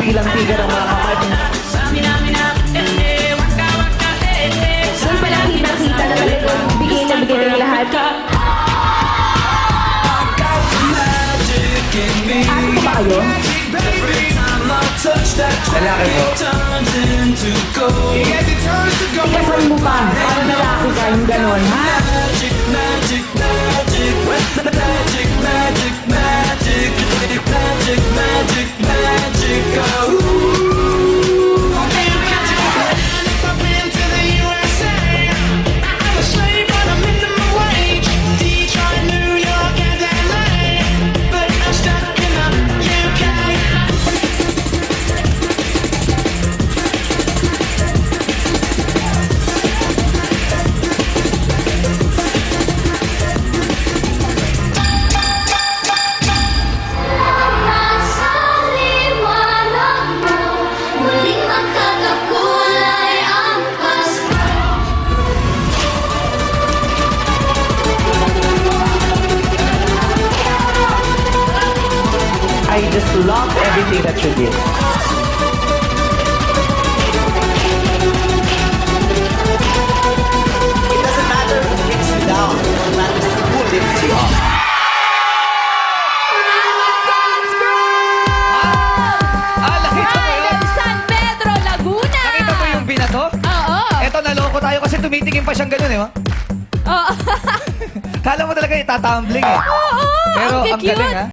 Ilang tigan ang mga kamay. Doon pa lang kita na talagang bigay na bigay ng lahat. Ano ko ba kayo? Lalaki po. Tikasan mo pa. Parang lalaki ka yung ganon, ha? I just love everything that you did. It doesn't matter who brings you down. It matters who lifts you up. Nakita mo yun? Ng San Pedro, Laguna! Nakita mo yung binato? Oo. Eto, naloko tayo kasi tumitingin pa siyang ganun, eh. Oh. Oo. Kala mo talaga itatumbling, eh. Oo. Pero ang cute. galing, ha?